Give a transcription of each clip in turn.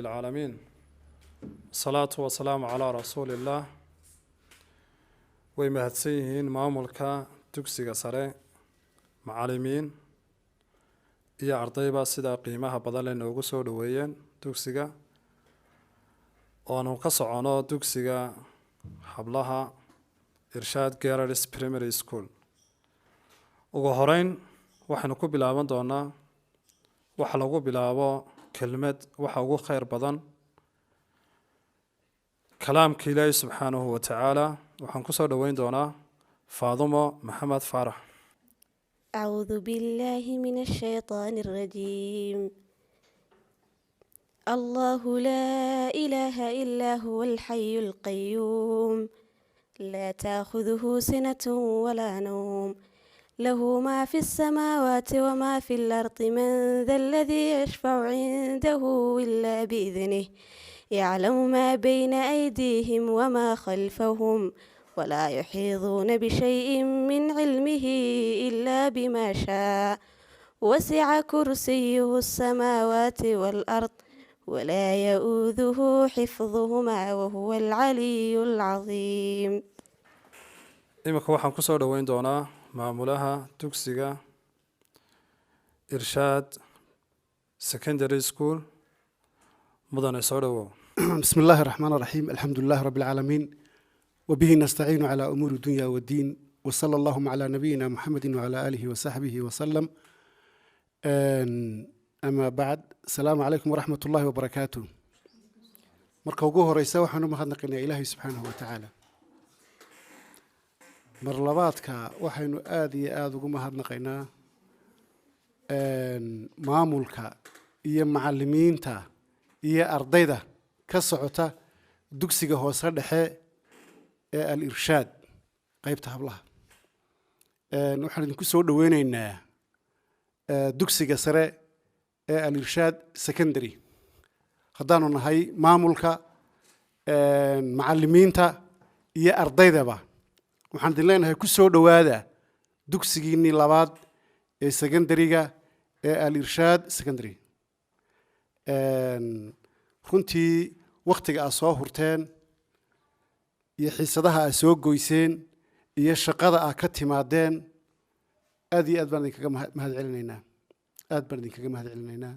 رب العالمين الصلاة والسلام على رسول الله ومهدسيهين مامولكا دugsiga sare macallimiin iyo ardayba sida qiimaha badan leh noogu soo dhaweeyeen dugsiga oo ka socono dugsiga hablaha Irshad Girls Primary School ugu horeyn waxaan ku bilaaban doonaa waxa lagu bilaabo kelmad waxa ugu khayr badan kalaamka Ilaahay subhanahu wa ta'ala waxaan ku soo dhaweyn doonaa Faadumo Maxamed Faarax. أعوذ بالله من الشيطان الرجيم. الله لا إله إلا هو الحي القيوم لا تأخذه سنة ولا نوم له ما في السماوات وما في الأرض من ذا الذي يشفع عنده إلا بإذنه يعلم ما بين أيديهم وما خلفهم ولا يحيطون بشيء من علمه إلا بما شاء وسع كرسيه السماوات والأرض ولا يؤوده حفظهما وهو العلي العظيم. imika waxaan ku soo dhaweyn doonaa maamulaha dugsiga Irshad Secondary School mudane soo dhawo. بسم الله الرحمن الرحيم الحمد لله رب العالمين وبه نستعين على أمور الدنيا والدين وصلى اللهم على نبينا محمد وعلى آله وصحبه وسلم. أما بعد السلام عليكم ورحمة الله وبركاته. مركوجوه رئيسه وحنو مخدقنا إلهي سبحانه وتعالى. مرلباتك وحنو آذو مخدقنا مامولك إيا معلمين تا إيا أرضيدا كسعوتا دوكسيغا هوسا دحي الإرشاد قيبتها بلها نحن نكون سوى دوينينا دوكسيغا سري الإرشاد سكندري خدانو نهاي مامولكا معلمين تا إيا أرضيدا با وحن دلين هاي كو سوى دوادا دوكسيغيني لاباد سكندريغا الإرشاد سكندري runtii waqtiga aad soo hurteen iyo xiisadaha aad soo goyseen iyo shaqada aad ka timaadeen aad iyo aad baan idinkaga mahadcelinaynaa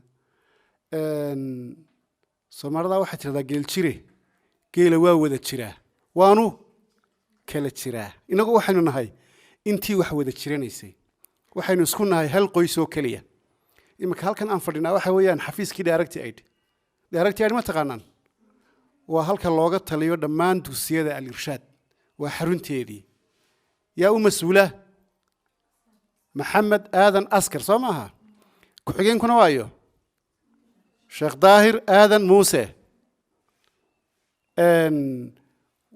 Soomaalida waxay tiraahdaa geel jire geela waa wada jiraa waanu kala jiraa inagu waxaynu nahay intii wax wada jiranaysay waxaynu isku nahay hal qoys oo kaliya imika halkan aan fadhinaa waxa weeyaan xafiiskii director ma taqaanaan waa halka looga taliyo dhammaan dugsiyada al-Irshad waa xarunteedii yaa u mas'uula Maxamed Aadan Askar soo maaha ku xigeenkuna waayo Sheekh Daahir Aadan Muuse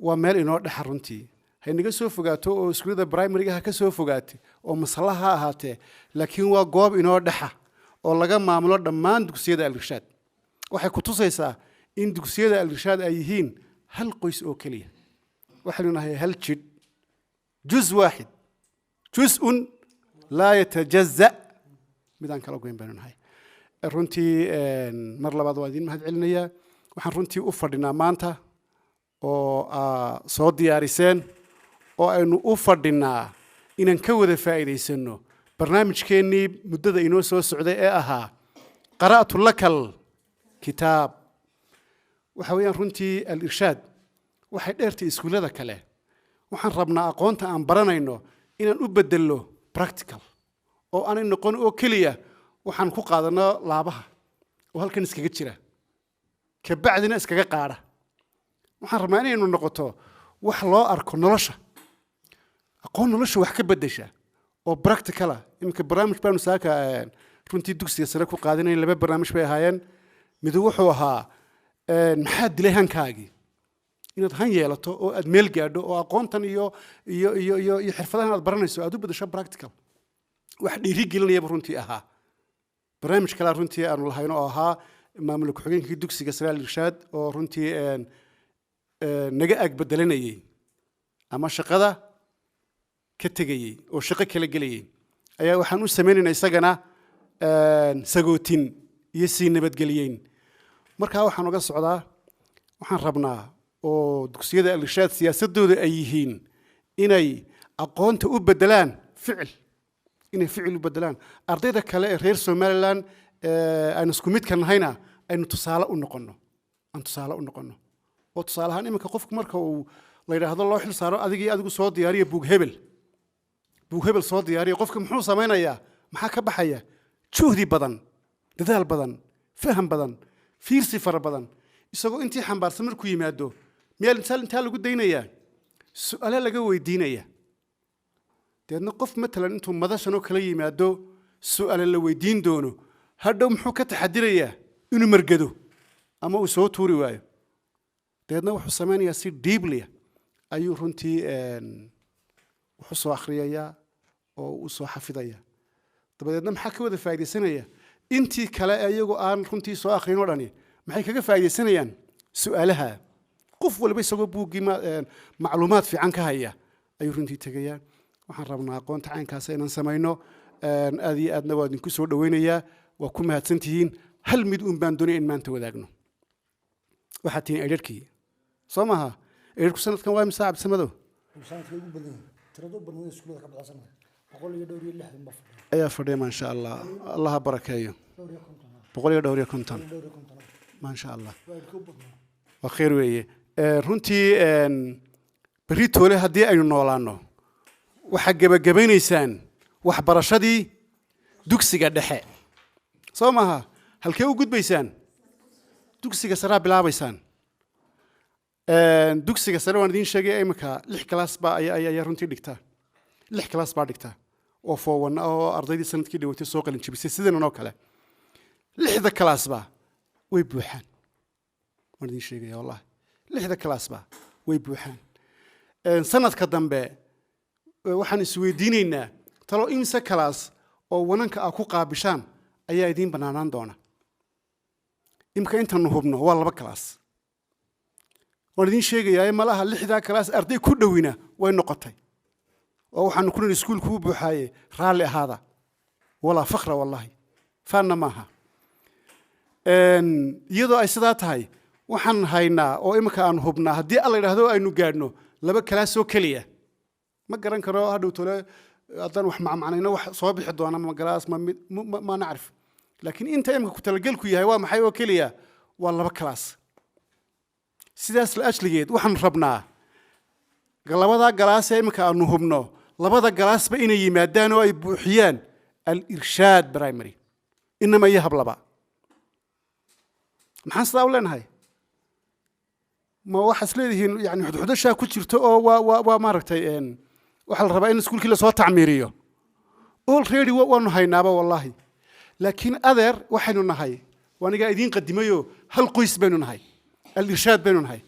waa meel inoo dhex runtii haynaga soo fogaato oo iskuulada primary-ga ka soo fogaatay oo maslaha ahaatee laakiin waa goob inoo dhexa oo laga maamulo dhammaan dugsiyada al-Irshad waxay ku tusaysaa in dugsiyada al-Irshad ay yihiin hal qoys oo kaliya waxaynu nahay hal jid juz واحد جزء لا يتجزأ midaan kala goyn baan nahay runtii mar labaad waa idin mahadcelinaya waxaan runtii u fadhinaa maanta oo soo diyaariseen oo aynu u fadhinaa inaan ka wada faa'iideysano barnaamijkeennii muddada inoo soo socday ee ahaa qara'tu lakal kitaab waxa weeyaan runtii al-Irshad waxay dheertay iskuulada kale waxaan rabnaa aqoonta aan baranayno inaan u bedelo practical oo aan noqon oo kaliya waxaan ku qaadano laabaha oo halkan iskaga jira ka bacdina iskaga qaada waxaan rabnaa inaynu noqoto wax loo arko nolosha aqoon nolosha wax ka bedesha oo practical ah imka barnaamij baanu saaka runtii dugsiga sare ku qaadanay laba barnaamij bay ahaayeen mid wuxuu ahaa maxaa dilay hankaagii inaad han yeelato oo aad meel gaadho oo aqoontan iyo xirfadahan aad baranayso aad u bedesho practical wax dhiiri gelinaya runtii ahaa barnaamij kale runtii aanu lahayno oo ahaa maamulka ku-xigeenkii dugsiga sare al-Irshad oo runtii naga ag bedelanayay ama shaqada ka tegayay oo shaqo kala gelayay ayaa waxaan u sameynaynaa isagana sagootin iyo sii nabadgelyeyn markaa waxaan uga socdaa waxaan rabnaa oo dugsiyada al-irshaad siyaasadooda ay yihiin inay aqoonta u bedelaan ficil inay ficil u bedelaan ardayda kale ee reer somaliland aynu isku midka nahayna aynu tusaale u noqono oo tusaale ahaan iminka qofku marka uu la yidhaahdo loo xil saaro adigii adigu soo diyaariya buug hebel soo diyaariya qofka muxuu samaynayaa maxaa ka baxaya juhdi badan dadaal badan faham badan fiirsi fara badan isagoo intii xambaarsan markuu yimaado miyaa intaa lagu daynayaa su'aale laga weydiinaya deedna qof matalan intuu madashanoo kala yimaado su'aale la weydiin doono hadhow muxuu ka taxadirayaa inuu margado ama uu soo tuuri waayo deedna wuxuu samaynayaa si deeply ayuu runtii wuxuu soo akhriyayaa oo uu soo xafidayaa dabadeedna maxaa ka wada faa'iidaysanaya intii kale ee iyagoo aan runtii soo akhrin oo dhani maxay kaga faa'iidaysanayaan su'aalaha qof walba isagoo buuggii macluumaad fiican ka haya ayuu runtii tegayaan waxaan rabnaa aqoonta caynkaas inaan samayno aad iyo aadna waa idinku soo dhawaynayaa waa ku mahadsantihiin hal mid uun baan doonaya in maanta wadaagno waxaad tihiin eedharkii soo maaha eedharku sanadkan waa imisa cabdisamedow ayaa fadhiya maasha allah allaha barakeeyo 150 maasha allah waa khayr weeye runtii berri toole haddii aynu noolaano waxaa gebagabaynaysaan waxbarashadii dugsiga dhexe soo maaha halkee u gudbaysaan dugsiga saraa bilaabaysaan dugsiga sare waan idiin sheegay iminka 6 class baa ayaa runtii dhigtaa 6 class baa dhigtaa oo foowan oo ardaydii sanadkii dhawatay soo qalin jabisay sidan oo kale 6 class baa way buuxaan waan idiin sheegaya wallahi 6 class baa way buuxaan sanadka dambe waxaan isweydiinaynaa talo imisa class oo wananka ah ku qaabishaan ayaa idiin banaanaan doona imka intaanu hubno waa 2 class waan idiin sheegayaa malaha 6 class arday ku dhawina way noqotay oo waxaan ku niri iskuulku u buuxaaye raalli ahaada walaa fakhra wallahi faanna maaha iyadoo ay sidaa tahay waxaan haynaa oo imika aan hubnaa haddii alla yidhaahdo aynu gaadhno 2 class oo keliya ma garan karo hadhow tole haddaan wax macnayno wax soo bixi doona ma galaas ma nacrif laakiin inta imika ku talagelku yahay waa maxay oo keliya waa 2 class sidaas la ajligeed waxaan rabnaa labada galaas ee imika aanu hubno 2 galaasba inay yimaadaan oo ay buuxiyaan al-irshaad primary inama yahab laba maxaan sidaa u leenahay ma waxaas leedihiin yani xudxudashaa ku jirto oo waa maaragtay waxaa la rabaa in iskuulkii lasoo tacmiiriyo already waanu haynaaba wallahi laakiin adeer waxaynu nahay waanigaa idiin qadimayo hal qoys baynu nahay al-irshaad baynu nahay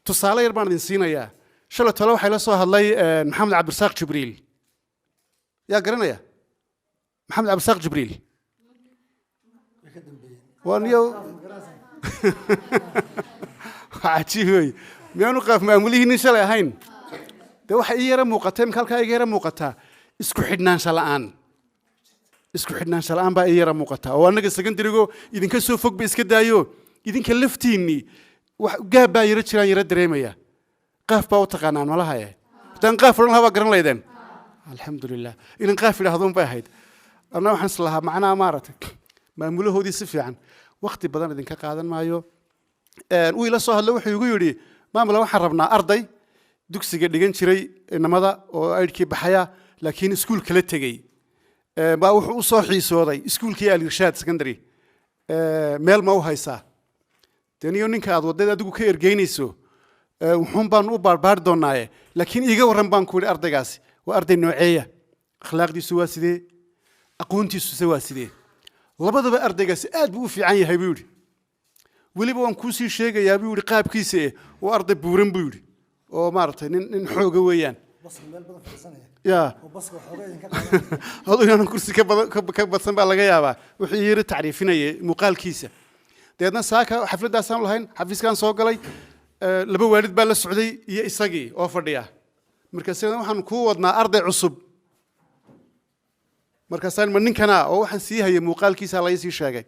tusaale yar baan idin siinayaa shalay tole waxay la soo hadlay maxamed cabdirasaaq jibriil yaa garanaya maxamed cabdirasaaq jibriil waaniyo cajiib wey miyaanu qaaf maamulihiin nin shalay ahayn dee waxa ii yara muuqatay imka halkaa iga yara muuqataa isku xidhnaansha la'aan baa ii yara muuqataa oo annaga secondary-go idinka soo fog ba iska daayo idinka laftiinnii gaab baa yara jiraan yara dareemaya qaaf baa u taqaanaan malahaye haddaan qaaf odhan lahaa baa garan laydeen alxamdulilah inan qaaf idhahdoon bay ahayd anna waxaan is lahaa macnaha maaragtay maamulahoodii si fiican wakti badan idinka qaadan maayo uu ila soo hadlo wuxuu igu yidhi maamula waxaan rabnaa arday dugsiga dhigan jiray inamada oo aydhkii baxaya laakiin iskuul kala tegey baa wuxuu u soo xiisooday iskuulkii al-irshaad secondary meel ma u haysaa deniyo ninka aad wadada adigu ka ergeynayso wuxuun baan u baarbaari doonaaye laakiin iiga warran baan ku yidhi ardaygaasi waa arday nooceeya akhlaaqdiisu waa sidee aqoontiisuse waa sidee labadaba ardaygaasi aad buu u fiican yahay buu yidhi weliba waan kuu sii sheegayaa buu yidhi qaabkiisa waa arday buuran buu yidhi oo maaragtay nin xooga weeyaan ya aduu inaanan kursi ka badsan baa laga yaabaa wuxuu ii yiri tacriifinayay muuqaalkiisa deedna saaka xafladdaasaan lahayn xafiiskaan soo galay 2 waalid baa la socday iyo isagii oo fadhiya markaasna waxaan kuu wadnaa arday cusub markaasaan ma ninkana oo waxaan sii hayay muuqaalkiisa la sii sheegay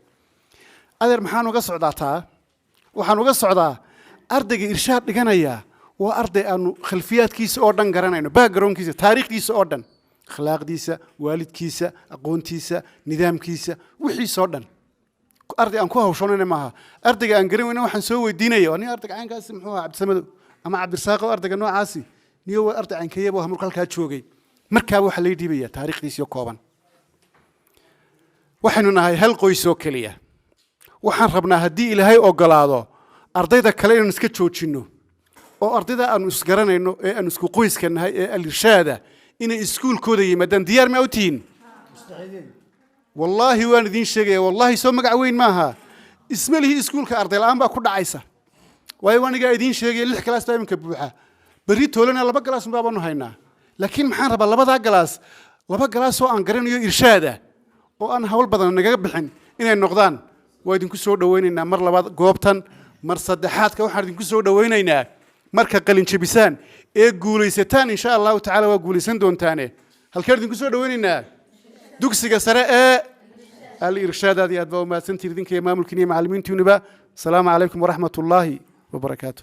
adeer maxaan uga socdaa taa waxaan uga socdaa ardayga irshaad dhiganaya waa arday aanu khalfiyaadkiisa oo dhan garanayno backgroundkiisa taariikhdiisa oo dhan akhlaaqdiisa waalidkiisa aqoontiisa nidaamkiisa wixiisa oo dhan arday aan ku hawshanayna maaha ardayga aan garan weyna waxaan soo weydiinaya waa nin ardayga caynkaasi muxuu ahaa cabdisamado ama cabdirasaaq oo ardayga noocaasi niyo waa arday caynkeeyaba waa markuu halkaa joogay markaaba waxaa laga dhiibaya taariikhdiisa oo kooban waxaynu nahay hal qoys oo keliya waxaan rabnaa haddii ilaahay ogolaado ardayda kale inaan iska joojinno oo ardayda aanu isgaranayno ee aanu isku qoyska nahay ee alirshaada inay iskuulkooda yimaadaan diyaar ma u tihiin wallaahi waan idiin sheegaya wallaahi soo magac weyn maaha isma lihi iskuulka arday la'aan baa ku dhacaysa waayo anigaa idiin sheegaya 6 galaas baa iminka buuxa berri toolana 2 galaas baanu haynaa laakiin maxaan rabaa labadaa galaas 2 galaas oo aan garanayo irshaada oo aan hawl badan nagaga bixin inay noqdaan waa idinku soo dhawaynaynaa mar labaad goobtan mar saddexaadka waxaan idinku soo dhawaynaynaa marka qalin jabisaan ee guulaysataan insha allahu tacaala waa guulaysan doontaane halkaan idinku soo dhawaynaynaa dugsiga sare ee al-irshaadaad iyo aad baa umahadsantihiin idinka iyo maamulkiina iyo macallimiintiinuba asalaamu calaykum waraxmat ullaahi wabarakaatu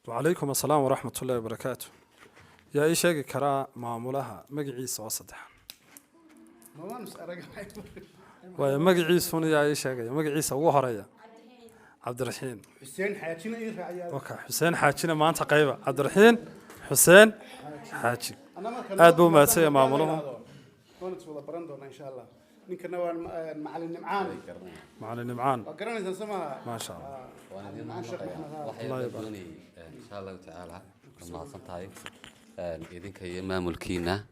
وعليكم السلام ورحمة الله وبركاته يا إيش هيك كرا معمولها مجلس وصدح ومجلس هنا يا إيش هيك مجلس وهرية عبد الرحيم حسين حاجينا إيه رعيا اوكي حسين حاجينا ما انت قيبة عبد الرحيم حسين حاجي ادبو ما تسوي معمولهم كنت والله برندونا ان شاء الله نكن نوال معلم نمعان معنا نمعان وقرنا سماها ما شاء الله الله يبارك إن شاء الله تعالى ما صنتاي إذنك هي مامولكينا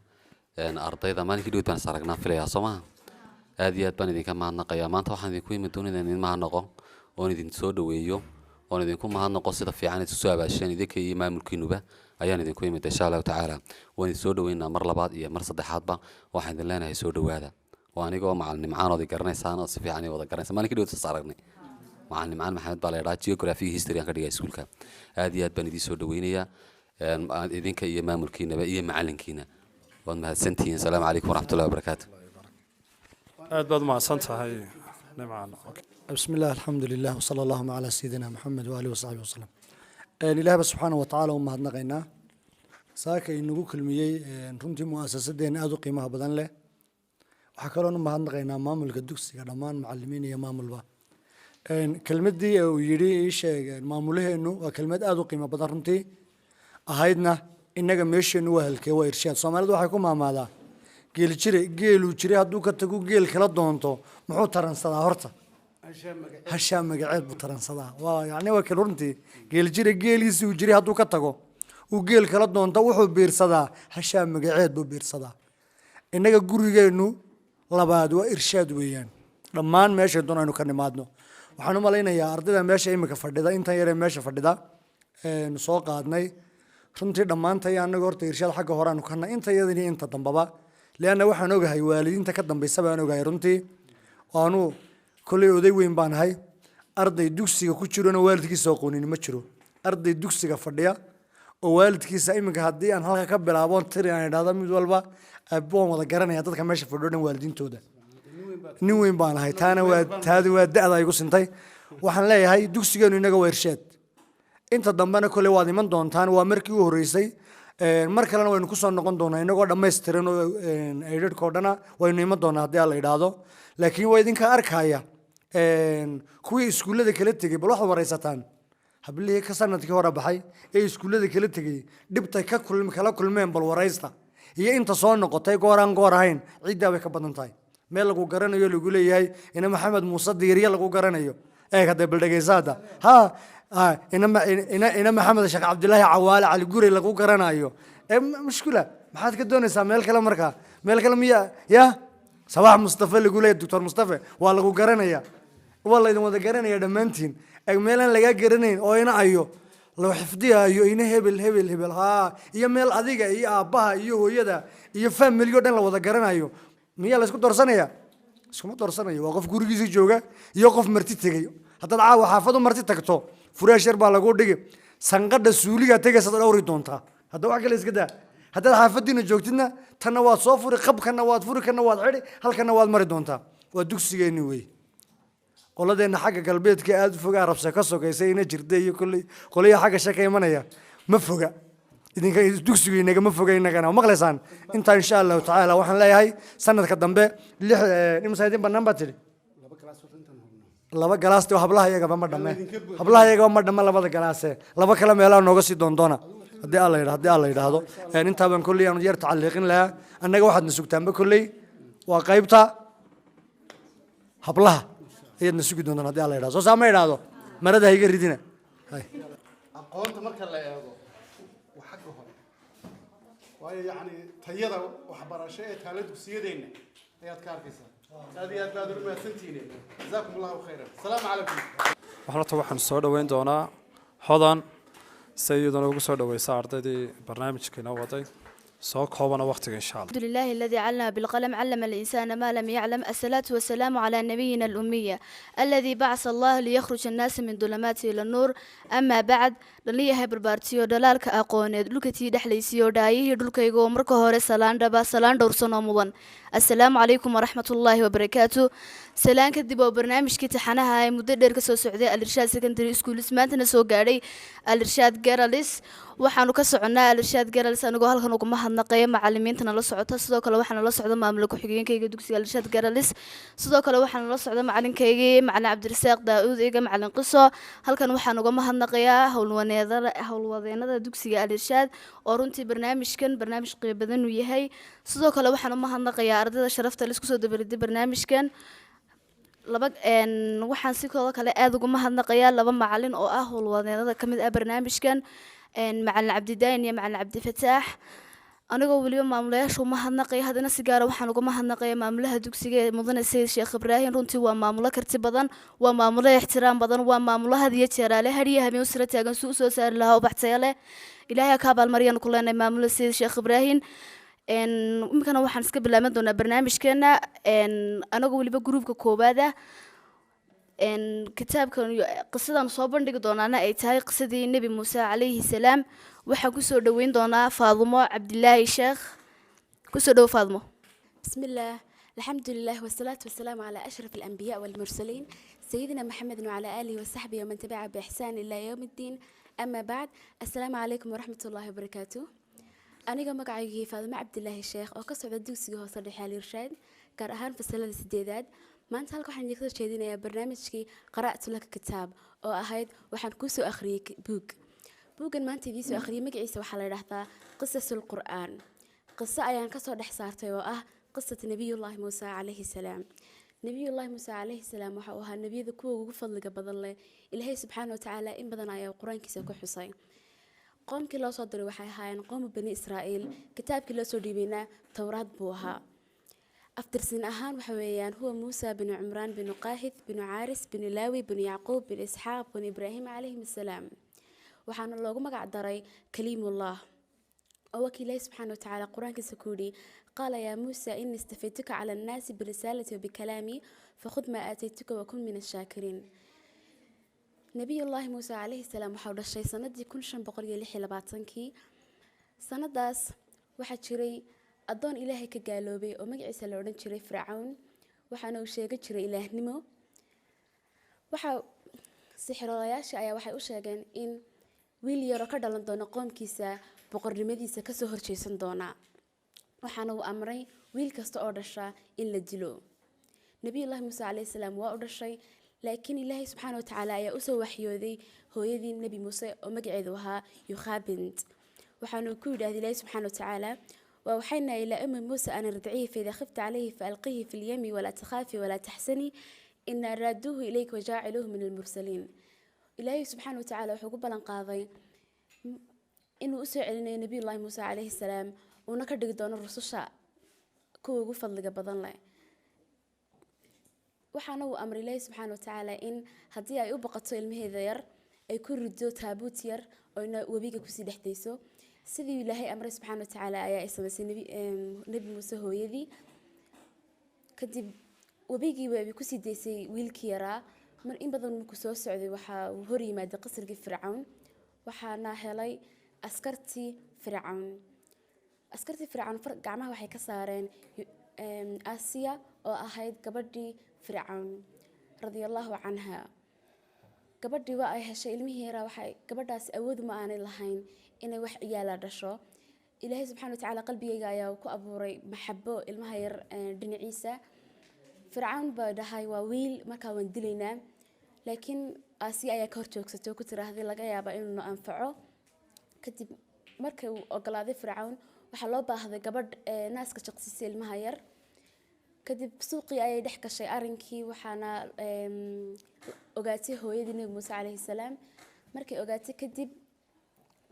أرضيدا ما نكيدو بان سرقنا في ليها سما هذه بان إذنك ما نقيا ما توحنا ذيكوي من دون إذن ما نقو وندين سود ويو وندينكم ما نقو صدا في عن السؤال عشان إذنك هي مامولكينو به أيان إذنكوي من إن شاء الله تعالى وندين سود وينا مر لبعض يا مر صدحات با واحد لنا هي سود وهذا وأنا جو مع النمعان وذكرنا سانا صفي عني وذكرنا ما نكيدو تسرقني مع النمعان محمد باليرات جيوغرافي هيستوري عن كذا سكولك هذه بان دي سود وينيا إذنك هي مامولكينا بقى هي معلنكينا وما سنتين السلام عليكم ورحمة الله وبركاته بعد ما سنتها هي نمعان بسم الله الحمد لله وصلى الله على سيدنا محمد وآله وصحبه وسلم إله سبحانه وتعالى وما هدنا ساك إنه كلمية رنتي مؤسسة دين أذو قيمة بدن له وحكرنا ما هدنا مامل قدوس كدمان معلمين يا مامل با كلمة دي ويري إيش مامله إنه وكلمة أذو قيمة بدن رنتي أهيدنا إنك مش إنه هالك وإرشاد سامر دو حكوا مع ماذا جيل وشري هدو كتقول جيل كلا دونتو محو ترن صدا هرتا هشام مقعد بترن صدا ويعني وكل رنتي جيل يسوي وجري هدو كتقول وجيل كلا دونتو وحو بير صدا هشام مقعد ببير صدا إنك جوري إنه لبعض وإرشاد ويان لما ماشي دونا إنه كنا مادنو وحنو مالينا يا أرض ده ماشي إمك فرددا أنت يا ماشي فرددا نساق عدناي runtii dhammaantay anaga horta irshaad xagga hore aanu kana inta iyadii inta dambaba leena waxaan ogahay waalidiinta ka dambeysaba aan ogahay runtii aanu kulay oday weyn baan ahay arday dugsiga ku jirona waalidkiisa aqoonin ma jiro arday dugsiga fadhiya oo waalidkiisa iminka haddii aan halka ka bilaaboon tiri aan idhaahdo mid walba aboon wada garanaya dadka meesha fadhiyo dhan waalidiintooda nin weyn baan ahay taadi waa da'da igu sintay waxaan leeyahay dugsigeenu inaga waa irshaad inta dambana kale waad iman doontaan waa markii uu horeysay mar kalena waynu ku soo noqon doonaa inagoo dhammaystiran oo eedhadhkoo dhana waynu iman doonaa haddii la yidhaahdo laakiin waa idinka arkaya kuwii iskuullada kala tegey bal waxaad waraysataan hablihii ka sanadkii hore baxay ee iskuullada kala tegey dhibtay kala kulmeen bal waraysta iyo inta soo noqotay gooraan goor ahayn ciddaa bay ka badan tahay meel lagu garanayo lagu leeyahay ina maxamed muuse diiriye lagu garanayo hadda bal dhegaysaada ha ina maxamed sheekh cabdilaahi cawaale cali guri lagu garanayo mushkila maxaad ka doonaysaa meel kale markaa meel kale miya ya sabax mustafa lagu leeyahay doctor mustafa waa lagu garanaya waa la idin wada garanaya dhammaantiin meelaan lagaa garanayn oo ina ayo loo xifdiyayo ina hebel ha iyo meel adiga iyo aabbaha iyo hooyada iyo family oo dhan la wada garanayo miya la isku doorsanaya iskuma doorsanayo waa qof gurigiisa jooga iyo qof marti tegay haddaad caawa xaafadu marti tagto furaash yar baa lagu dhigi sanqadha suuliga tagaysa dhowri doontaa hadda wax kale iska daa haddaad xaafadiina joogtidna tanna waad soo furi qabkana waad furi kana waad xidhi halkana waad mari doontaa waa dugsigeeni wey qoladeenna xagga galbeedka aada u fogaa rabse ka sokaysa ina jirta iyo kolley qoliya xagga shaka imanaya ma foga idinka dugsigu inagama foga inagana maqlaysaan intaa insha allahu tacaala waxaan leeyahay sanadka dambe imsa idin bannaan baa tidhi laba galaas hablaha iyagaba ma dhamme hablaha iyagaba ma dhamme labada galaase laba kale meelaha nooga sii doondoona haddii alla yidhaahdo intaa baan kolley aan yar tacaliiqin lahaa annaga waxaadna sugtaanba kolley waa qaybta hablaha ayaadna sugi doontaan haddii alla yidhahdo soo saa ma idhaahdo marada hayga ridina aqoonta marka la eego waa xagga hore waayo yacni tayada waxbarasho ee taala dugsiyadeenna ayaad ka arkaysaa aad iyo aad baad u mahadsantihiin jazaakum allahu khayran asalaamu calaykum horta waxaan soo dhoweyn doonaa hodan si iyaduna ugu soo dhaweysa ardaydii barnaamijkiina waday soo koobana waqtiga insha allah الحمد لله الذي علم بالقلم علم الإنسان ما لم يعلم الصلاة والسلام على نبينا الأمية الذي بعث الله ليخرج الناس من ظلمات إلى النور أما بعد لليه بربارتيو دلالك أقوني دلكتي دحليسيو دايه دلكيغو مركو هوري سلان دبا سلان دورسون ومضان السلام عليكم ورحمة الله وبركاته سلام كدبو برنامج كتحنها مدير كسو سعودي الإرشاد سكندري سكول اسمانتنا سو قاري الإرشاد جيراليس waxaanu ka soconaa al-irshaad garalis anigoo halkan uga mahadnaqeeya macallimiintana la socota sidoo kale waxaana la socda maamulka ku-xigeenkayga dugsiga al-irshaad garalis sidoo kale waxaana la socda macalinkaygii macalin cabdirasaaq daa'uud iga macalin qiso halkan waxaan uga mahadnaqayaa howlwadeenada dugsiga al-irshaad oo runtii barnaamij qiimo badan uu yahay sidoo kale waxaan u mahadnaqayaa ardayda sharafta la isku soo dabariday barnaamijkan waxaan sidoo kale aada uga mahadnaqayaa laba macalin oo ah howlwadeenada kamid ah barnaamijkan macalin cabdidaayin iyo macalin cabdifataax anigoo weliba maamulayaasha uma hadnaqaya haddana si gaara waxaan uga mahadnaqaya maamulaha dugsiga ee mudane sayid sheekh ibraahim runtii waa maamulo karti badan waa maamulo ixtiraam badan waa maamulo had iyo jeeraale hariya habeen usra taagan si usoo saari lahaa ubaxtaya leh ilaahay ka abaalmariyaan ku leenahay maamula sayid sheekh ibraahim iminkana waxaan iska bilaaban doonaa barnaamijkeena anagoo weliba gruubka koowaad ah kitaabkan qisadan soo bandhigi doonaana ay tahay qisadii nebi muuse calayhi salaam waxaan kusoo dhoweyn doonaa faadumo cabdilaahi sheekh kusoo dhowo faadumo بسم الله الحمد لله والصلاة والسلام على أشرف الأنبياء والمرسلين سيدنا محمد وعلى آله وصحبه ومن تبعه بإحسان إلى يوم الدين أما بعد السلام عليكم ورحمة الله وبركاته أنا مقعي فاطمة عبد الله الشيخ وقصد الدوسي هو صريح الإرشاد كرهان في السنة السديدات maanta halka waxaan idinka jeedinayaa barnaamijkii qara'tu laka kitaab oo ahayd waxaan ku soo akhriyay buugan maanta idin soo akhriyay magaciisa waxaa la yiraahdaa qisasul qur'aan qiso ayaan ka soo dhex saartay oo ah qisada nabiyullaahi muuse calayhi salaam nabiyullaahi muuse calayhi salaam waxa uu ahaa nabiyada kuwa ugu fadliga badan leh ilaahay subxaanahu wa tacaala in badan ayaa qur-aankiisa ku xusay qoomkii loo soo diray waxay ahaayeen qoomu bani israa'iil kitaabkii loo soo dhiibayna towraad buu ahaa أفترسين أهان وحويان هو موسى بن عمران بن قاهث بن عارس بن لاوي بن يعقوب بن إسحاق بن إبراهيم عليهم السلام وحان الله قمع دري كليم الله وكيله سبحانه وتعالى قرآن كسكوري قال يا موسى إني استفدتك على الناس برسالتي وبكلامي فخذ ما آتيتك وكن من الشاكرين نبي الله موسى عليه السلام وحول الشيء سندي كن شن بقرية لحي لبعضنكي سنداس واحد شري أدون إلهي كجالوبي ومجلس اللورن شري فرعون وحنا وشيء شري إله نمو سحر الله أيا وحي وشيء إن ويل يركض على دون قوم كيسا بقر مديسة كسهر شيء صندونا وحنا وأمري ويل كست أردشة إلا دلو نبي الله موسى عليه السلام وأردشة لكن الله سبحانه وتعالى يا أسوى وحيودي هو يدي النبي موسى ومجعذها يخابنت وحنا كود هذه الله سبحانه وتعالى ووحينا إلى أم موسى أن ارضعيه فإذا خفت عليه فألقيه في اليم ولا تخافي ولا تحزني إن رادوه إليك وجاعلوه من المرسلين إلهي سبحانه وتعالى وحقوب الانقاضي إنه أسرع لنا نبي الله موسى عليه السلام ونكرد دون الرسوشة كو فضل قبضان له وحنا أمر الله سبحانه وتعالى إن هدي أي أبقى علمه ذير أي كل ردو تابوت ير أو إنه وبيجي كسي دحديسو sidii ilaahay amray subxaana watacaala ayaa isamaysay nebi muuse hooyadii kadib webigii waabay kusii daysay wiilkii yaraa mar in badan markuu soo socday waxaa uu hor yimaaday qasrigii fircawn waxaana helay askartii fircawn gacmaha waxay ka saareen آسيا oo ahayd gabadhii fircawn radiyallahu canha gabadhii waa ay heshay ilmihii yaraa waxay gabadhaas awood ma aanay lahayn inay wax ciyaala dhasho ilaahay subxaanahu wa tacaala qalbigayga ayaa ku abuuray maxabo ilmaha yar dhinaciisa fircawn baa dhahay waa wiil markaa waan dilaynaa laakiin aasiya ayaa ka horjoogsato ku tiraahday laga yaabaa inuu na anfaco kadib markii uu ogolaaday fircawn waxaa loo baahday gabadh naaska jaqsisay ilmaha yar kadib suuqii ayay dhex gashay arrinkii waxaana ogaatay hooyadii nebi muuse calayhi salaam markay ogaatay kadib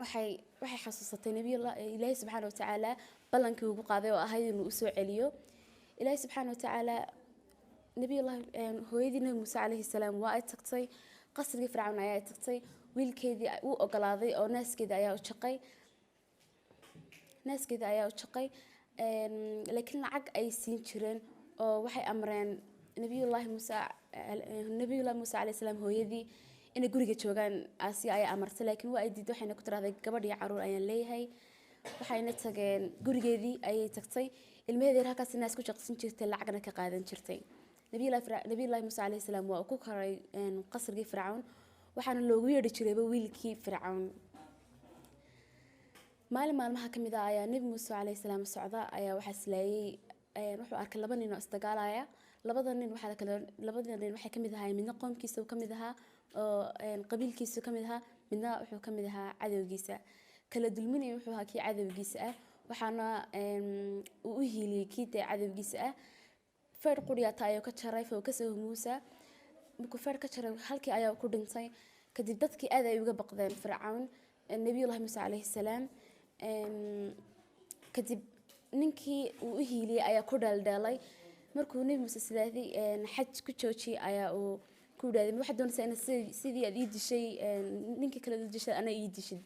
waxay xasuusatay ilaahay subxaana wa tacaala ballankii ugu qaaday oo ahayd inuu usoo celiyo ilaahay subxaana wa tacaala hooyadii nebi muuse calayhi salaam waa ay tagtay qasrigii fircawn ayaa ay tagtay wiilkeedii wuu ogolaaday oo naaskeeda ayaa u jaqay laakiin lacag ay siin jireen oo waxay amreen nabiyullaahi muuse calayhi salaam hooyadii inay guriga joogaan aasiya ayaa amartay laakiin waa ay diiday waxayna ku tiraahday gabadh iyo caruur ayaan leeyahay waxayna tageen gurigeedii ayay tagtay ilmaheedii halkaas naas ku jaqsin jirtay lacagna ka qaadan jirtay nabiyullaahi muuse calayhi salaam waa ku koray qasrigii fircawn waxaana loogu yeedhi jirayba wiilkii fircawn maalin maalmaha ka mid ah ayaa nebi muuse calayhi salaam socda ayaa waxaa islaayay wuxuu arkay laba nin oo isdagaalaya labada nin waxay ka mid ahaayeen midna qoomkiisa ka mid ahaa oo qabiilkiisa ka mid ahaa midna wuxuu ka mid ahaa cadowgiisa kala dulminaya wuxuu ahaa kii cadowgiisa ah waxaana uu u hiiliyey kii dee cadowgiisa ah feer quriyata ayuu ka jaray fowkasoo muusa markuu feer ka jaray halkii ayaa ku dhintay kadib dadkii aad ay uga baqdeen fircawn nabiyullaahi muuse calayhi salaam kadib ninkii uu u hiiliyey ayaa ku dheeldheelay markuu nebi muuse sidaaday xaj ku joojiyey ayaa uu ku yidhahday waxaad doonaysaa inaad sidii aad ii dishay ninkii kale dishay ana ii dishid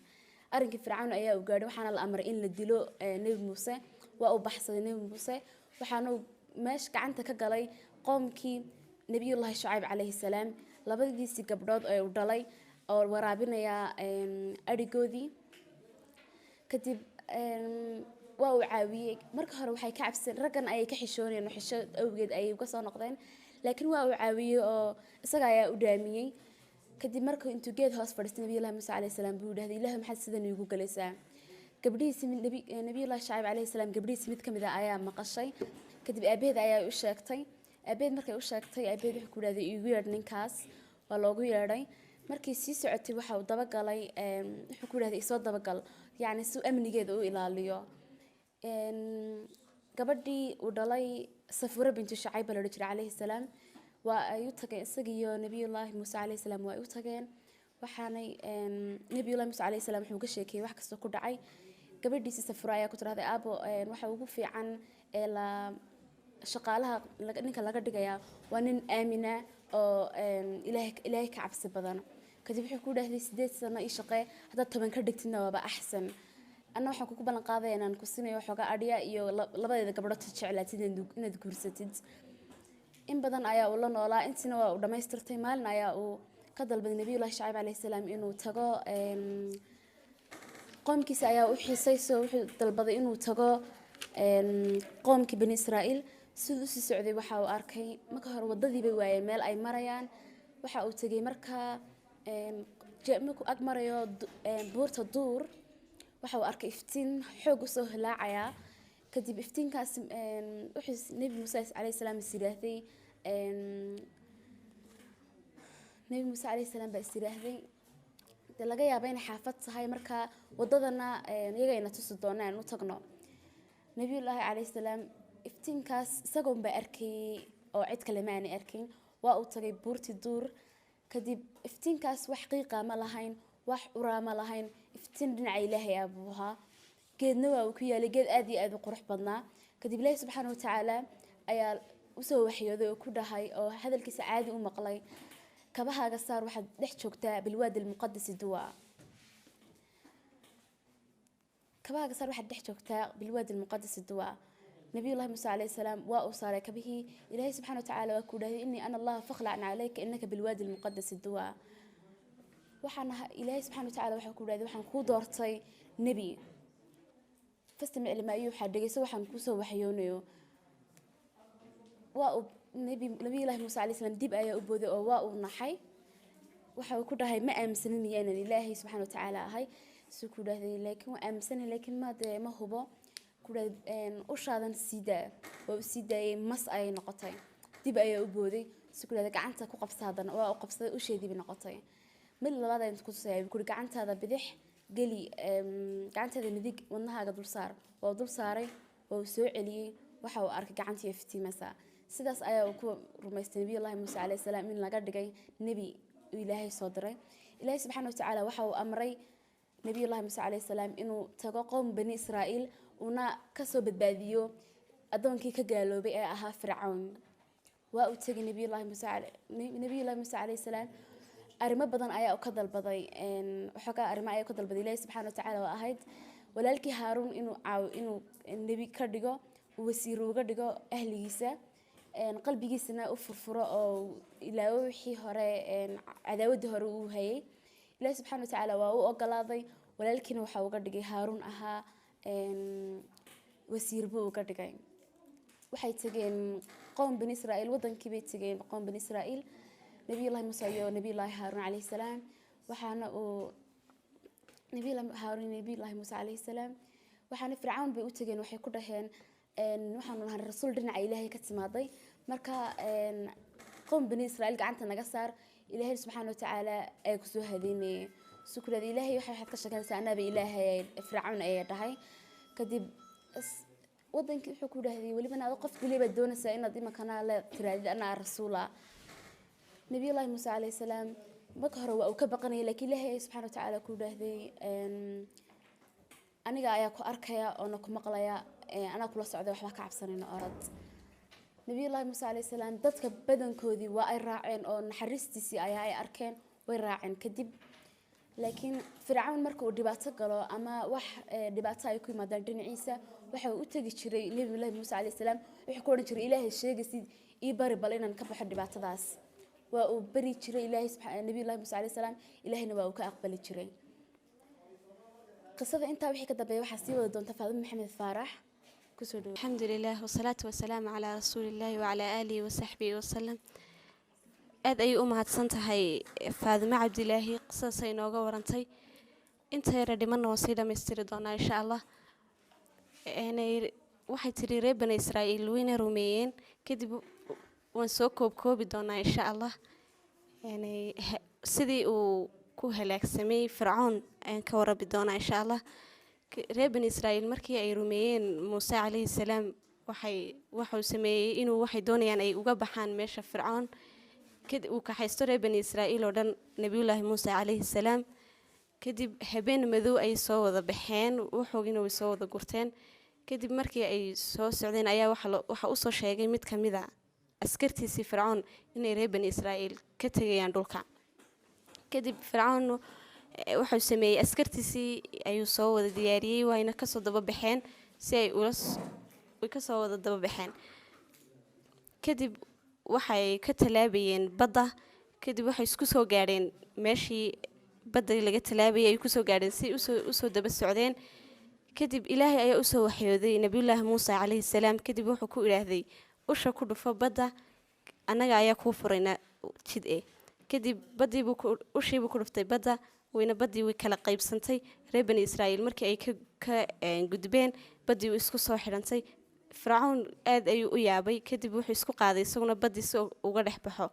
arrinkii fircawn ayaa u gaadhay waxaana la amray in la dilo nebi muuse waa uu baxsaday nebi muuse waxaana meesha gacanta ka galay qoomkii nabiyullaahi shucayb calayhi salaam labadiisii gabdhood ee uu dhalay oo waraabinaya arigoodii kadib waa uu caawiyey marka hore waxay ka cabseen raggan ayay ka xishoonayeen xisho awgeed ayay uga soo noqdeen laakiin waa uu caawiyey oo isaga ayaa u dhaamiyey kadib markuu intuu geed hoos fadhiistay nabiyullaahi muuse calayhi salaam buu yidhahday ilaahu maxaad sidan iigu galaysaa gabdhihiisii nabiyullaahi shucayb calayhi salaam gabdhihiisii mid ka mid ah ayaa maqashay kadib aabaheed ayaa u sheegtay aabaheed markay u sheegtay aabaheed wuxuu ku yidhahday iigu yeedh ninkaas waa loogu yeedhay markii sii socotay waxa uu dabagalay wuxuu ku yidhahday isoo dabagal yacni si amnigeeda u ilaaliyo gabadhii uu dhalay safuura bintu shacayb baa la odhan jiray calayhi salaam waa ay u tageen isagiiyo nabiyullaahi muuse calayhi salaam waa ay u tageen waxaanay nabiyullaahi muuse calayhi salaam wuxuu ka sheekeeyey wax kastoo ku dhacay gabadhiisii safuura ayaa ku tirahday aabo waxa ugu fiican ee la shaqaalaha ninka laga dhigayaa waa nin aamina oo ilaahay ka cabsi badan kadib wuxuu ku dhahday 8 sano ii shaqee haddaad 10 ka dhigtidna waaba axsan anna waxaan kugu ballan qaadaya inaan ku siinayo xoogaa adhiya iyo labadeeda gabdhood jeclaatid inaad guursatid in badan ayaa uu la noolaa intiina waa uu dhammaystirtay maalin ayaa uu ka dalbaday nabiyullaahi shucayb calayhi salaam inuu tago qoomkiisa ayaa u xiisay soo wuxuu dalbaday inuu tago qoomkii bani israa'iil siduu usii socday waxa uu arkay marka hore waddadii bay waayeen meel ay marayaan waxa uu tegey markaa markuu ag marayo buurta duur waxa uu arkay iftiin xoog usoo hilaacayaa kadib iftiinkaas wuxuu nebi muuse calayhi salaam is yidhaahday nebi muuse calayhi salaam baa is yidhaahday dee laga yaaba inay xaafad tahay marka waddadana iyagayna tusi doonaan u tagno nabiyullaahi calayhi salaam iftiinkaas isagoon baa arkayey oo cid kale ma aanay arkin waa uu tagay buurtii duur kadib iftiinkaas wax qiiqa ma lahayn wax uraa ma lahayn iftiin dhinaca ilaahay ah buu ahaa geedna waa uu ku yaalay geed aad iyo aad u qurux badnaa kadib ilaahi subxaana wa tacaala ayaa usoo waxyooday oo ku dhahay oo hadalkiisa caadi u maqlay kabahaaga saar waxaad dhex joogtaa bilwaadi almuqadasi duwa kabahaaga saar waxaad dhex joogtaa bilwaadi almuqadasi duwa nabiyullaahi muuse calayhi salaam waa uu saaray kabihii ilaahay subxaana wa tacaala waa ku dhahay innii ana allaha fakhlacna calayka innaka bilwaadi almuqadasi duwa waxaan ilaahay subxaana wa tacaala waxaa ku dhahay waxaan kuu doortay nebi fastamic limaa yuuxaa dhegeyso waxaan kuusoo waxyoonayo nabi ilaahi muuse calayhi salaam dib ayaa u booday oo waa uu naxay waxa uu ku dhahay ma aaminsaninayo inaan ilaahay subxaana watacaala ahay suu ku dhahday laakiin waa aaminsanahay laakiin ma hubo ku dhahay ushaadan siidaa waa u sii daayay mas ayay noqotay dib ayaa u booday suu ku dhahday gacanta ku qabsaadana waa u qabsaday usheedii bay noqotay mid labaad ayaan ku tusayay ku dhahay gacantaada bidix geli gacantaada midig wadnahaaga dul saar waa dul saaray waa uu soo celiyey waxa uu arkay gacantii iftiimaysa sidaas ayaa uu ku rumaystay nabi ilaahi muuse calayhi salaam in laga dhigay nebi ilaahay soo diray ilaahay subxaana watacaala waxa uu amray nabi ilaahi muuse calayhi salaam inuu tago qowm bani israa'iil una kasoo badbaadiyo adoonkii ka gaaloobay ee ahaa fircawn waa uu tegay nabi ilaahi muuse calayhi salaam arrimo badan ayaa ka dalbaday waxoogaa arrimo ayaa ka dalbaday ilaahay subxaana watacaala oo ahayd walaalkii haaruun inuu nebi ka dhigo wasiir uga dhigo ahligiisa qalbigiisana u furfuro oo ilaawo wixii hore cadaawadii hore uu hayay ilaahay subxaana watacaala waa u ogolaaday walaalkiina waxa uga dhigay haaruun ahaa wasiir buu uga dhigay waxay tageen qowm bani israa'iil wadankii bay tageen qowm bani israa'iil nabiyullaahi muuse iyo nabiyullaahi haaruun calayhi salaam waxaana uu nabiyullaahi muuse calayhi salaam waxaana fircawn bay u tageen waxay ku dhaheen waxaanu nahay rasuul dhinaca ilaahay ka timaaday marka qowm bani israa'iil gacanta naga saar ilaahay subxaana watacaala ay kusoo hadeynayay sukrada ilaahay waxaad ka sheeganaysaa anaaba ilaahay fircawn ayaa dhahay kadib wadankii wuxuu ku dhahday weliba aad qof waliba doonaysaa inaad imankana la tiraadid anaa rasuula nabiyullaahi muuse calayhi salaam marka hore waa uu ka baqanayay laakiin ilaahay subxaana watacaala ku dhahday aniga ayaa ku arkaya oona ku maqlaya anaa kula socday waxba ka cabsanayna orad nabiyullaahi muuse calayhi salaam dadka badankoodii waa ay raaceen oo naxariistiisii ayaa ay arkeen way raaceen kadib laakiin fircawn marka uu dhibaato galo ama wax dhibaato ay ku yimaadaan dhinaciisa waxa uu u tegi jiray nabiyullaahi muuse calayhi salaam wuxuu ku odhan jiray ilaahay sheegaysid ii bari bal inaan ka baxo dhibaatadaas waa uu bari jiray ilaahay nabiyullaahi muuse calayhi salaam ilaahayna waa uu ka aqbali jiray qisada intaa wixii ka dambeeya waxaa sii wada doonta faadimo maxamed faarax kusoo dhawo الحمد لله والصلاة والسلام على رسول الله وعلى آله وصحبه وسلم aad ay u mahadsan tahay faadimo cabdilaahi qisasay nooga warantay inta yar dhimanna waan sii dhamaystiri doonaa insha allah waxay tiri reer bani israa'iil wayna rumeeyeen kadib waan soo koobkoobi doonaa insha allah sidii uu ku halaagsamay fircoon ayaan ka warabi doonaa insha allah reer bani israa'iil markii ay rumeeyeen muuse calayhi salaam waxuu sameeyey inuu waxay doonayaan ay uga baxaan meesha fircoon kadib uu kaxaysto reer bani israa'iil oo dhan nabiyullaahi muuse calayhi salaam kadib habeen madow ay soo wada baxeen wuxuugina way soo wada gurteen kadib markii ay soo socdeen ayaa waxa usoo sheegay mid ka mid a askartiisii fircoon inay reer bani israa'iil ka tegayaan dhulka kadib fircoon wuxuu sameeyey askartiisii ayuu soo wada diyaariyey wayna kasoo daba baxeen si ay kasoo wada daba baxeen kadib waxay ka talaabayeen badda kadib waxay isku soo gaadheen meeshii badda laga talaabayay ay kusoo gaadheen si usoo daba socdeen kadib ilaahay ayaa usoo waxyooday nabiyullaahi muuse calayhi salaam kadib wuxuu ku idhaahday usha ku dhufo badda annaga ayaa kuu furayna jid kadib ushiibuu ku dhuftay badda wayna baddii way kala qaybsantay reer bani israa'iil markii ay ka gudbeen baddii way isku soo xidhantay fircawn aad ayuu u yaabay kadib wuxuu isku qaaday isaguna baddii si uga dhex baxo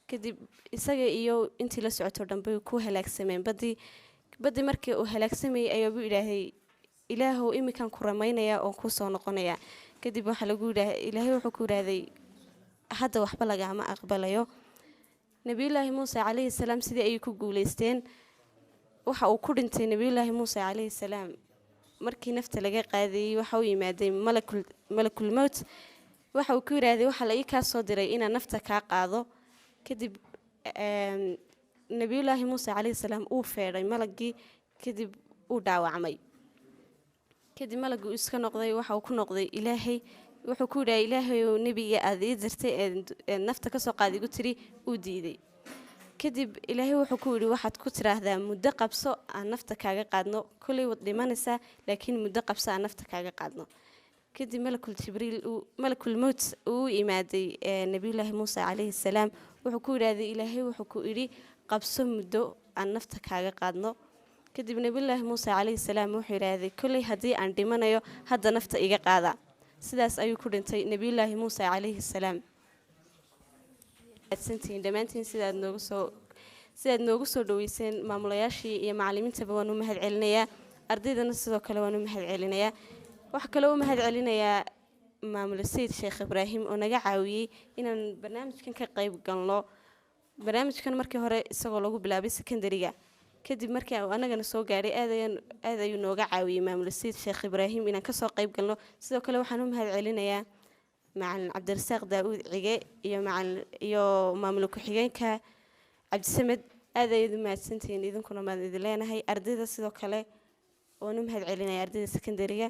kadib isaga iyo intii la socoto dhanbay ku halaagsameen baddii markii uu halaagsamayay ayaabuu idhaahay ilaahow iminkan ku ramaynayaa oon ku soo noqonayaa kadib ilaahay wuxuu ku idhaahday hadda waxba lagama aqbalayo nabiyullaahi muuse calayhi salaam sidii ayay ku guulaysteen waxa uu ku dhintay nabiyullaahi muuse calayhi salaam markii nafta laga qaadayey waxa u yimaaday malakul mowt waxa uu ku yidhaahday waxa la ii kaa soo diray inaan nafta kaa qaado kadib nabiyullaahi muuse calayhi salaam uu feedhay malagii kadib uu dhaawacmay kadib malagii uu iska noqday waxa uu ku noqday ilaahay wuxuu ku yidhahay ilaahayow nebiga aad ii dirtay ee nafta kasoo qaada igu tiri uu diiday kadib ilaahay wuxuu ku yidhi waxaad ku tiraahdaa muddo qabso aan nafta kaaga qaadno kolley wad dhimanaysaa laakiin muddo qabso aan nafta kaaga qaadno kadib malakul mowt uu imaaday nabiyullaahi muuse calayhi salaam wuxuu ku yidhaahday ilaahay wuxuu ku idhi qabso muddo aan nafta kaaga qaadno kadib nabiyullaahi muuse calayhi salaam wuxuu yidhaahday kolley haddii aan dhimanayo hadda nafta iga qaada sidaas ayuu ku dhintay nabiyullaahi muuse calayhi salaam dhammaantiin sidaad noogu soo dhaweyseen maamulayaashii iyo macallimiintaba waan u mahad celinayaa ardaydana sidoo kale waan u mahad celinayaa waxaa kaloo u mahad celinayaa maamule sayid sheekh ibraahim oo naga caawiyey inaan barnaamijkan ka qayb galno barnaamijkan markii hore isagoo lagu bilaabay secondariga kadib markii uu anagana soo gaadhay aad ayuu nooga caawiyey maamule sayid sheekh ibraahim inaan kasoo qayb galno sidoo kale waxaan u mahad celinayaa macalin cabdirasaaq daa'uud cige iyo maamule ku-xigeenka cabdisamed aad ayaad u mahadsantihiin idinkuna maad idin leenahay ardayda sidoo kale waan u mahad celinaya ardayda secondariga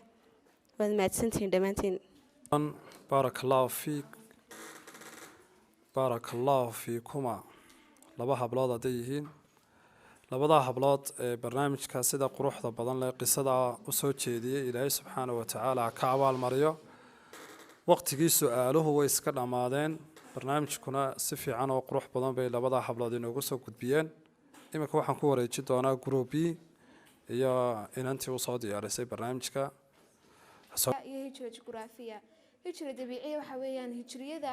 waad mahadsantihiin dhammaantiin baaraka allaahu fiikuma laba hablood hadday yihiin labadaa hablood ee barnaamijka sida quruxda badan leh qisada usoo jeediyey ilaahay subxaana wa tacaala ka abaalmariyo waqtigii su-aaluhu way iska dhammaadeen barnaamijkuna si fiican oo qurux badan bay labadaa hablood inoogu soo gudbiyeen iminka waxaan ku wareeji doonaa group B iyo inantii usoo diyaarisay barnaamijka iyo hijra jugraafiya hijra dabiiciya waxa weeyaan hijriyada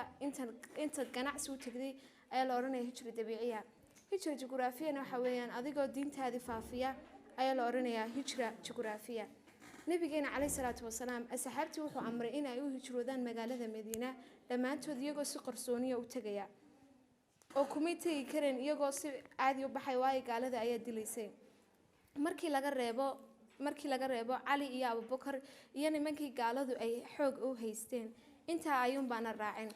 inta ganacsi u tagday ayaa la odhanaya hijra dabiiciya hijra jugraafiyana waxa weeyaan adigoo diintaadii faafiya ayaa la odhanayaa hijra jugraafiya nabigeena calayhi salaatu wasalaam asxaabtii wuxuu amray in ay u hijroodaan magaalada madiina dhammaantood iyagoo si qarsooniya u tegaya oo kumay tegi kareen iyagoo si caadi u baxay waayo gaalada ayaa dilaysay markii laga reebo cali iyo abubakar iyo nimankii gaaladu ay xoog u haysteen intaa ayuun baana raacin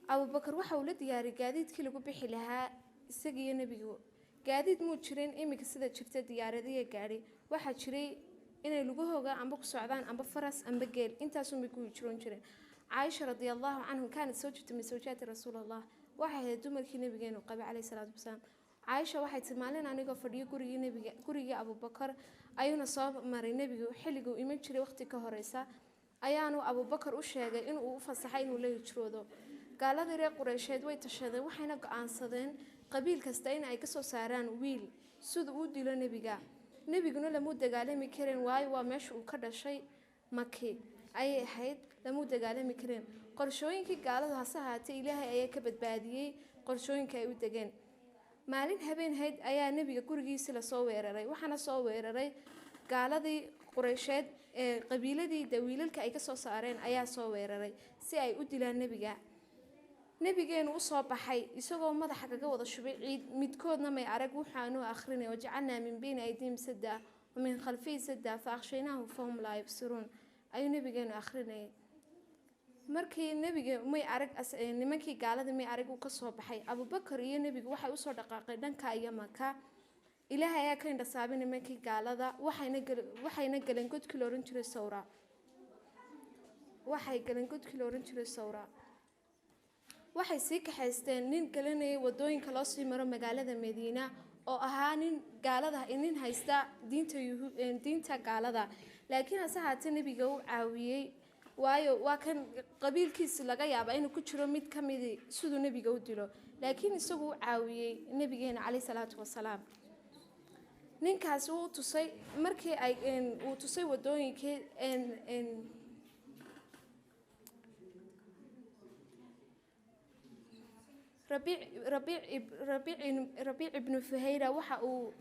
abubakar waxa uu la diyaariyay gaadiidkii lagu bixi lahaa isagiiyo nebigu gaadiid muu jirin iminka sida jirta diyaaradiya gaadhi waxaa jiray inay lugahooga amba ku socdaan amba faras amba geel intaasunbay ku hijroon jireen caaisha radiallahu canhu kaanad sawjatu min sawjaati rasuulallah waxay ahayd dumarkii nabigeenu qabay calayhi salaatu wasalaam caaisha waxay tii maalin anigoo fadhiyo gurigii abubakar ayuuna soo maray nebigu xilliguu iman jiray waqti ka horeysa ayaanu abubakar u sheegay inuu u fasaxay inuu la hijroodo gaaladii reer qureysheed way tashadeen waxayna go-aansadeen qabiil kasta in ay kasoo saaraan wiil sida uu dilo nebiga nebiguna lamuu dagaalami kareen waayo waa meesha uu ka dhashay maki ayay ahayd lamuu dagaalami kareen qorshooyinkii gaaladu hase ahaatee ilaahay ayaa ka badbaadiyey qorshooyinka ay u degeen maalin habeenhayd ayaa nebiga gurigiisi lasoo weeraray waxaana soo weeraray gaaladii qureysheed ee qabiiladii dawiilalka ay kasoo saareen ayaa soo weeraray si ay u dilaan nebiga nebigeenu usoo baxay isagoo madaxa kaga wada shubay ciid midkoodna may arag waxaanu akhrinay wajacalnaa min bayni aydiihim sadda wa min khalfihi sadda fa akhshaynaahum fahum laa yubsiruun ayuu nebigeenu akhrinayay markii nebiga may arag nimankii gaalada may arag uu kasoo baxay abubakar iyo nebigu waxay usoo dhaqaaqay dhanka iyo maka ilaahay ayaa ka indhasaabay nimankii gaalada waxayna galeen godkii la oran jiray sawra waxay sii kaxaysteen nin galanayay wadooyinka loo sii maro magaalada madiina oo ahaa nin haysta diinta gaalada laakiin hase haatee nebiga u caawiyey waayo waa kan qabiilkiisi laga yaaba inuu ku jiro mid ka midi siduu nebiga u dilo laakiin isagu u caawiyey nebigeena calayhi salaatu wasalaam ninkaasi uu tusay markii uu tusay wadooyinkii rabiic ibnu fuhayra waxa uu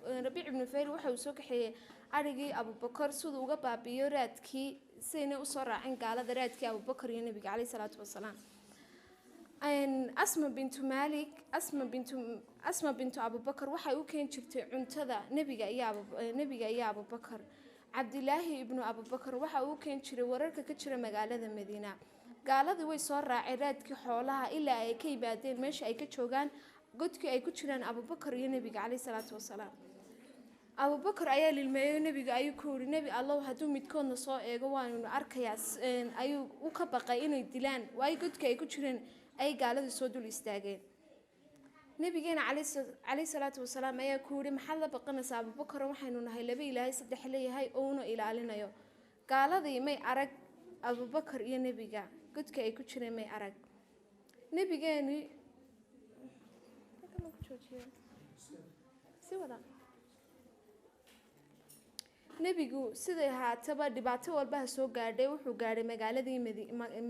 soo kaxeeyey arigii abubakar siduu uga baabi'iyo raadkii sidayna usoo raacin gaalada raadkii abubakar iyo nebiga calayhi salaatu wasalaam asma bintu abubakar waxay u keeni jirtay cuntada nebiga iyo abubakar cabdilaahi ibnu abubakar waxa uu keeni jiray wararka ka jira magaalada madiina gaaladii way soo raaceen raadkii xoolaha ilaa ay ka yimaadeen meesha ay ka joogaan godkii ay ku jiraan abubakar iyo nebiga calayhi salaatu wasalaam abubakar ayaa lilmeeyo nebiga ayuu ku yiri nebi allow hadduu midkoodna soo eego waanunu arkayaa ayuu u ka baqay inay dilaan waayo godkii ay ku jireen ay gaaladii soo dul istaageen nabigeena calayhi salaatu wasalaam ayaa ku yiri maxaad la baqanaysaa abubakar waxaynu nahay laba ilaahay saddex leeyahay oo una ilaalinayo gaaladii may arag abubakar iyo nebiga godka ay ku jireen may arag nebigeeni nebigu siday haataba dhibaato walba soo gaadhay wuxuu gaadhay magaaladii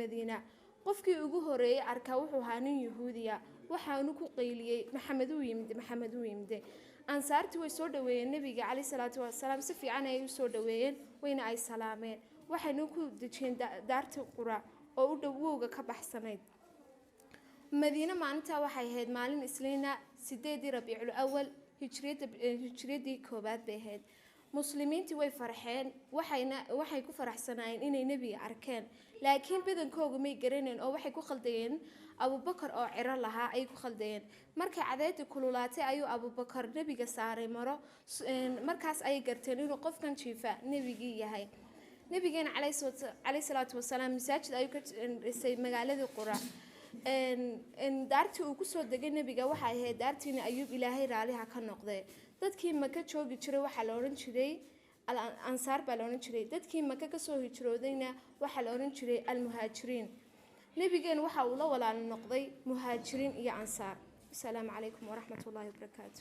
madiina qofkii ugu horeeyay arkaa wuxuu ahaa nin yahuudiya waxaanu ku qayliyey maxamed uu yimid ansaartii way soo dhaweeyeen nebiga calayhi salaatu wasalaam si fiican ay u soo dhaweeyeen wayna ay salaameen waxayna ku dejiyeen daartii qura oo u dhowowga ka baxsanayd madiina maalintaa waxay ahayd maalin isliina 8 rabiicul awal hijriyadii koobaad bay ahayd muslimiintii way farxeen waxay ku faraxsanaayeen inay nebiga arkeen laakiin badankoodu may garaneen oo waxay ku khaldayeen abubakar oo ciro lahaa ay ku khaldayeen markay cadeedii kululaatay ayuu abubakar nebiga saaray maro markaas ay garteen inuu qofkan jiifa nebigii yahay nebigeena calayhi salaatu wasalaam masaajid ayuu ka dhisay magaaladii qura daartii uu kusoo degay nebiga waxay ahayd daartiina ayuub ilaahay raaliha ka noqday dadkii maka joogi jiray waxaa la odhan jiray ansaar baa la odhan jiray dadkii maka kasoo hijroodayna waxaa la odhan jiray almuhaajiriin nebigeena waxa uu la walaalo noqday muhaajiriin iyo ansaar asalaamu calaykum waraxmat ullaahi wabarakaatu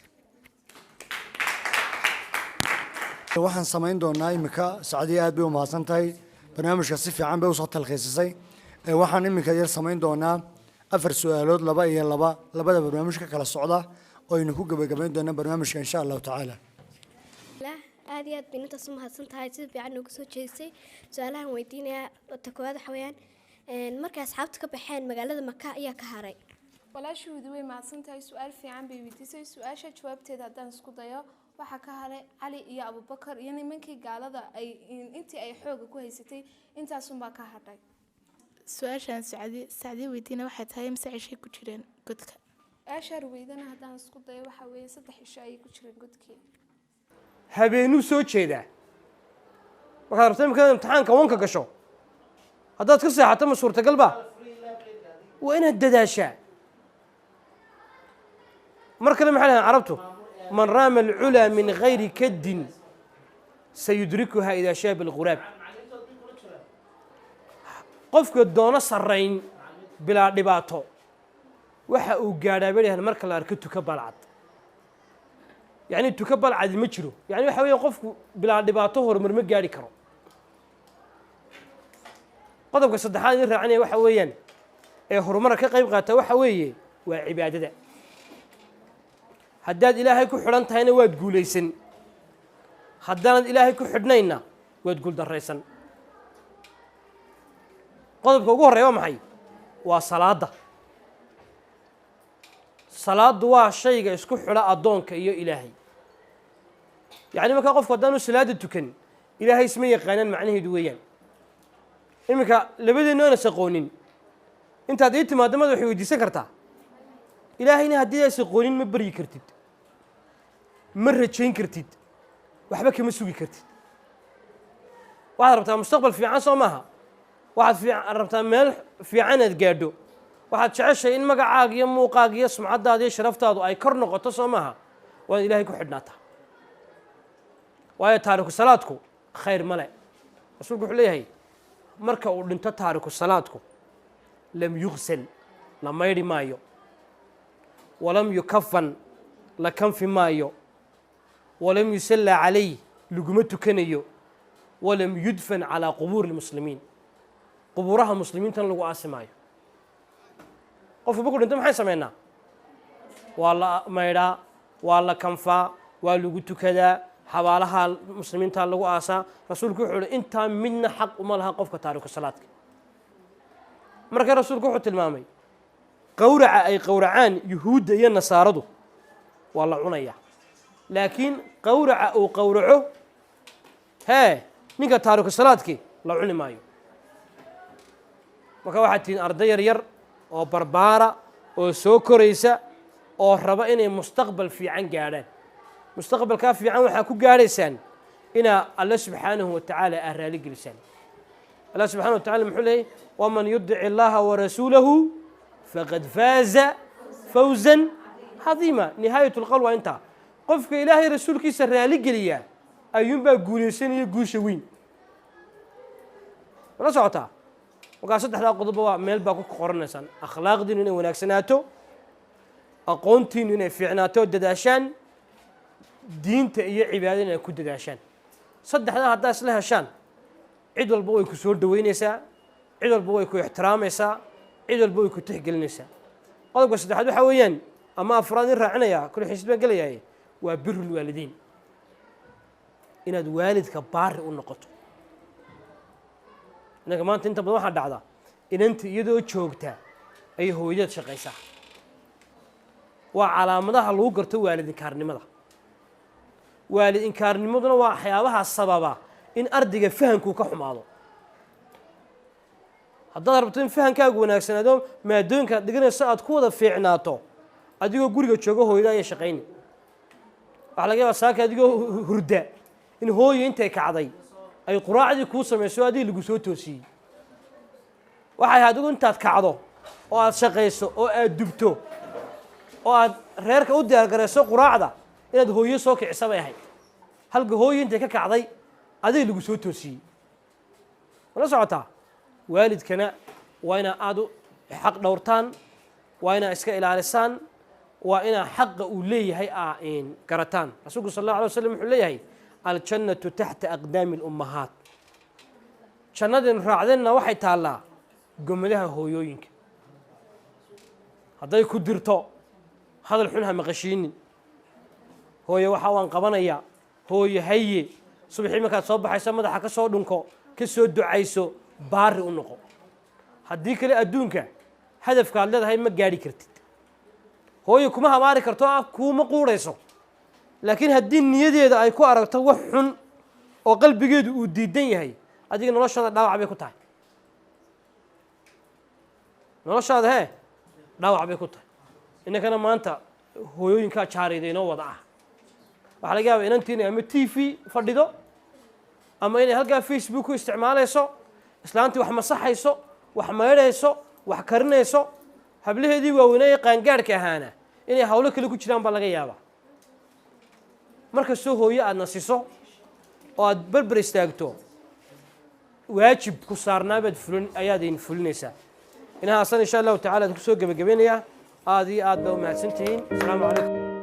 waxaan samayn doonaa imika sacdiye aad bay u mahadsan tahay barnaamijka si fiican bay usoo talkhiisisay waxaan imika yar samayn doonaa 4 su-aalood 2 iyo 2 labada barnaamijka kala socda oo aynu ku gabagabayn doona barnaamijka insha allahu tacaala aad iyo aad bay intaas u mahadsan tahay sida fiican noogu soo jeedisay su-aalahan weydiinaya ta koowaad waxa weeyaan markay asxaabta ka baxeen magaalada maka ayaa ka haray walaashoodii way mahadsan tahay su-aal fiican bay weydiisay su-aasha jawaabteeda haddaan isku dayo waxaa ka haray cali iyo abubakar iyo nimankii gaalada ay intii ay xooga ku haysatay intaasunbaa ka hadhay su-aashaan sacdiye weydiina waxay tahay mise cishay ku jireen godka aashaar weydana haddaan isku dayo waxaa weeye 3 cisho ayay ku jireen godkii habeenuu soo jeedaa markaad rabto imika imtixaanka wanka gasho haddaad ka seexato ma suurtagal ba waa inaad dadaashaa mar kale maxay dhahaan carabtu man raama alculaa min gayri kaddin sayudrikuha idaa shaaba alghuraab qofka doono sarrayn bilaa dhibaato waxa uu gaadhaa bay dhahaan marka la arko tuka balcad yacni tuka balcadi ma jiro yacni waxa weeye qofku bilaa dhibaato horumar ma gaadhi karo qodobka saddexaad in raacinaya waxa weeyaan ee horumarka ka qayb qaata waxa weeye waa cibaadada haddaad ilaahay ku xidhan tahayna waad guulaysan haddaanad ilaahay ku xidhnayna waad guuldarraysan qodobka ugu horreeya waa maxay waa salaadda salaaddu waa shayga isku xidha addoonka iyo ilaahay yacni markaa qofku haddaanu salaada tukan ilaahay isma yaqaanaan macnaheedu weeyaan iminka labadeennu aan is aqoonin intaad ii timaaddo mad waxay weydiisan kartaa ilaahayna haddii aas aqoonin ma baryi kartid ma rajayn kartid waxba kama sugi kartid waxaad rabtaa mustaqbal fiican soo maaha waxaad rabtaa meel fiican aad gaadho waxaad jeceshay in magacaaga iyo muuqaaga iyo sumcaddaada iyo sharaftaadu ay kor noqoto soo maaha waad ilaahay ku xidhnaataa waayo taariku salaadku khayr male rasuulku wuxuu leeyahay marka uu dhinto taariku salaadku lam yugsal la maydhi maayo walam yukafan la kanfi maayo walam yusallaa calayh laguma tukanayo walam yudfan calaa qubuuri lmuslimiin qubuuraha muslimiintana lagu aasi maayo qofku markuu dhinto maxay samaynaa waa la maydhaa waa la kanfaa waa lagu tukadaa xabaalaha muslimiinta lagu aasaa rasuulku wuxuu uhi intaa midna xaq uma laha qofka taariku salaadka marka rasuulku wuxuu tilmaamay qowraca ay qowracaan yuhuudda iyo nasaaradu waa la cunayaa laakiin qowraca uu qowraco ninka taariku salaadkii la cuni maayo marka waxaad tihiin arday yar yar oo barbaara oo soo koraysa oo raba inay mustaqbal fiican gaadhaan mustaqbalkaa fiican waxaa ku gaadhaysaan inaa alle subxaanahu watacaala aa raali gelisaan allah subxana wa tacala muxuu leeyay waman yudic illaha warasuulahu faqad faaza fawzan cadiima nihaayat lqowl waa intaa qofka ilaahay rasuulkiisa raali geliyaa ayuunbaa guulaysanaya guusha weyn mala socotaa markaa saddexdaa qodob waa meel baa ku qoranaysaan akhlaaqdiinu inay wanaagsanaato aqoontiinu inay fiicnaato oo dadaashaan diinta iyo cibaadada inay ku dadaashaan saddexdaa haddaa isla heshaan cid walba way ku soo dhaweynaysaa cid walba way ku ixtiraamaysaa cid walba way ku tixgelinaysaa qodobka saddexaad waxaa weeyaan ama afraad in raacinayaa kule xiisad baan gelayahay waa birul waalidiin inaad waalidka baari u noqoto innaga maanta inta badan waxaa dhacda inanta iyadoo joogta ayay hooyadeed shaqaysaa waa calaamadaha lagu garto waalid inkaarnimada waalid inkaarnimaduna waa waxyaabaha sababa in ardayga fahamkuu ka xumaado haddaad rabto in fahamkaagu wanaagsanaado maadooyinka aad dhiganayso aad ku wada fiicnaato adigoo guriga jooga hooyada ayay shaqayni waxaa laga yaabaa saaka adigoo hurda in hooyo intay kacday ay quraacdii kuu samayso adii lagu soo toosiyey waxay adigu intaad kacdo oo aad shaqayso oo aad dubto oo aad reerka u diyaargarayso quraacda inaad hooyo soo kicisa bay ahayd halka hooyo intay ka kacday adii lagu soo toosiyey wala socotaa waalidkana waa inaa aad u xaq dhowrtaan waa inaa iska ilaalisaan waa inaa xaqa uu leeyahay garataan rasuulku sal allahu alay wasalam wuxuu leeyahay aljannatu taxta aqdaami lummahaat jannadin raacdeenna waxay taallaa gomadaha hooyooyinka hadday ku dirto hadal xun ha maqashiinin hooye waxa waan qabanayaa hooye haye subaxii markaad soo baxayso madaxa ka soo dhunko ka soo ducayso baari u noqo haddii kale adduunka hadafkaad leedahay ma gaadhi kartid hooye kuma habaari karto kuuma quurayso laakiin haddii niyadeeda ay ku aragto wax xun oo qalbigeedu uu diidan yahay adiga noloshaada dhaawac bay ku tahay noloshaada dhaawac bay ku tahay innakana maanta hooyooyinkaa jaarayda inoo wada ah waxaa laga yaaba inantii inay ama t v fadhido ama inay halkaa facebook ku isticmaalayso islaantii wax masaxayso wax maydhayso wax karinayso hablaheedii waaweynaa ee qaangaadhka ahaana inay hawlo kale ku jiraan baa laga yaabaa markastoo hooye aad nasiso oo aad berber istaagto waajib ku saarnaabaad ayaad idin fulinaysaa inahaasan insha allahu tacala ad ku soo gebagabeynayaa aad iyo aad baa u mahadsan tihiin asalaamu calaykum